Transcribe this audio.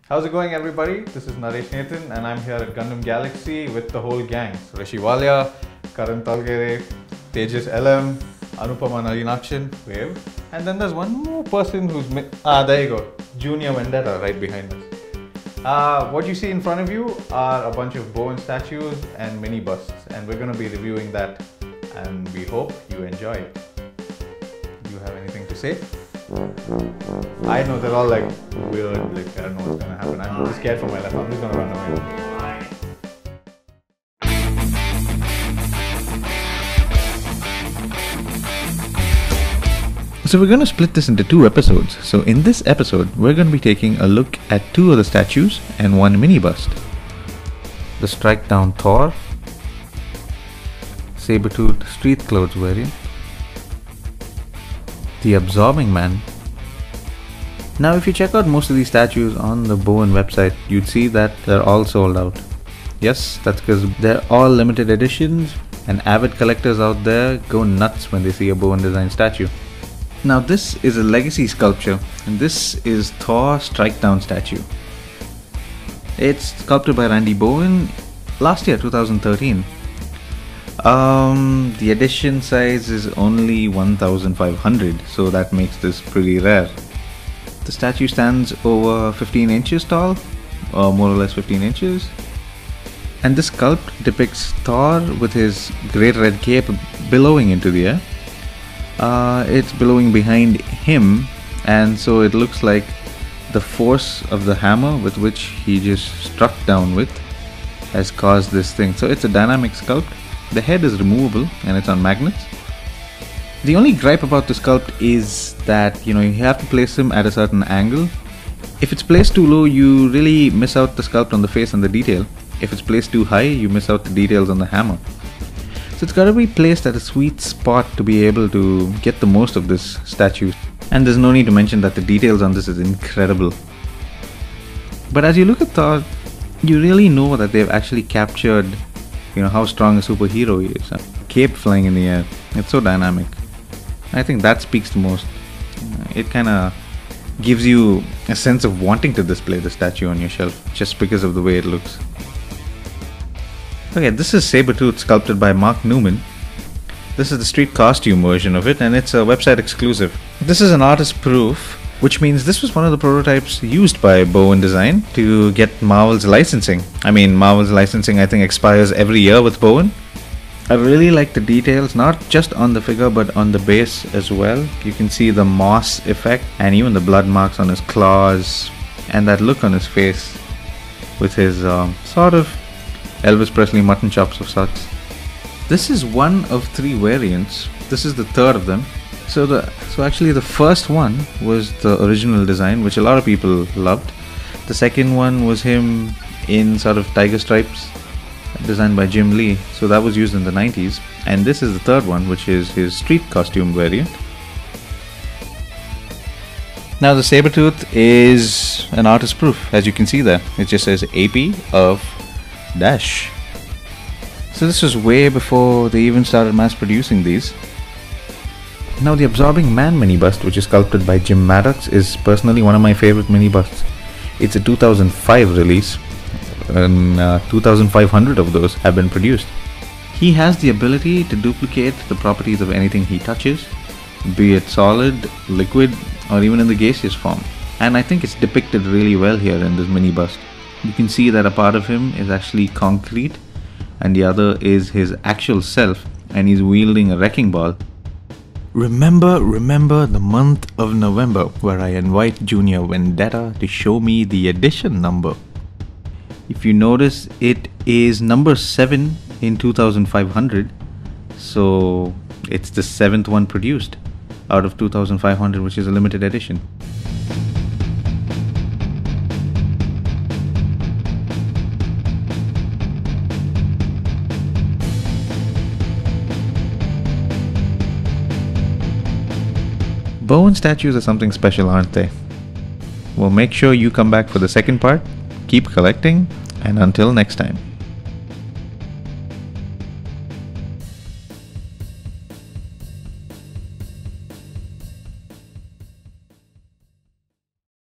How's it going, everybody? This is Naresh and I'm here at Gundam Galaxy with the whole gang. Rishi Walia, Karan Talgere, Tejas LM, Anupama Nalinakshan, wave. And then there's one more person who's... there you go. Junior Vendetta right behind us. What you see in front of you are a bunch of Bowen statues and mini busts. And we're going to be reviewing that. And we hope you enjoy it. Do you have anything to say? I know they're all like weird, like I don't know what's gonna happen. I'm just scared for my life. I'm just gonna run away. So we're going to split this into two episodes. So in this episode, we're going to be taking a look at two of the statues and one mini bust. The Strike Down Thor, Sabertooth Street Clothes variant, the Absorbing Man. Now if you check out most of these statues on the Bowen website, you'd see that they're all sold out. Yes, that's because they're all limited editions and avid collectors out there go nuts when they see a Bowen design statue. Now this is a legacy sculpture and this is Thor Strike Down statue. It's sculpted by Randy Bowen last year, 2013. The edition size is only 1500, so that makes this pretty rare. The statue stands over 15 inches tall, or more or less 15 inches. And this sculpt depicts Thor with his great red cape billowing into the air. It's billowing behind him, and so it looks like the force of the hammer with which he just struck down with has caused this thing. So it's a dynamic sculpt. The head is removable and it's on magnets. The only gripe about the sculpt is that, you have to place him at a certain angle. If it's placed too low, you really miss out the sculpt on the face and the detail. If it's placed too high, you miss out the details on the hammer. So it's got to be placed at a sweet spot to be able to get the most of this statue. And there's no need to mention that the details on this is incredible. But as you look at Thor, you really know that they've actually captured how strong a superhero he is. A cape flying in the air. It's so dynamic. I think that speaks the most. It kind of gives you a sense of wanting to display the statue on your shelf just because of the way it looks. Okay, this is Sabertooth sculpted by Mark Newman. This is the street costume version of it and it's a website exclusive. This is an artist proof, which means this was one of the prototypes used by Bowen Design to get Marvel's licensing. I mean, Marvel's licensing I think expires every year with Bowen. I really like the details, not just on the figure but on the base as well. You can see the moss effect and even the blood marks on his claws and that look on his face with his sort of Elvis Presley mutton chops of sorts. This is one of three variants. This is the third of them. So actually the first one was the original design, which a lot of people loved. The second one was him in sort of tiger stripes, designed by Jim Lee. So that was used in the 90s. And this is the third one, which is his street costume variant. Now the Sabertooth is an artist proof, as you can see there. It just says AP of Dash. So this was way before they even started mass producing these. Now the Absorbing Man mini bust, which is sculpted by Jim Maddox, is personally one of my favorite mini busts. It's a 2005 release and 2,500 of those have been produced. He has the ability to duplicate the properties of anything he touches, be it solid, liquid, or even in the gaseous form. And I think it's depicted really well here in this mini bust. You can see that a part of him is actually concrete and the other is his actual self, and he's wielding a wrecking ball. Remember the month of November where I invite Junior Vendetta to show me the edition number. If you notice, it is number 7 in 2500, so it's the 7th one produced out of 2500, which is a limited edition. Bowen statues are something special, aren't they? Well, make sure you come back for the second part. Keep collecting, and until next time.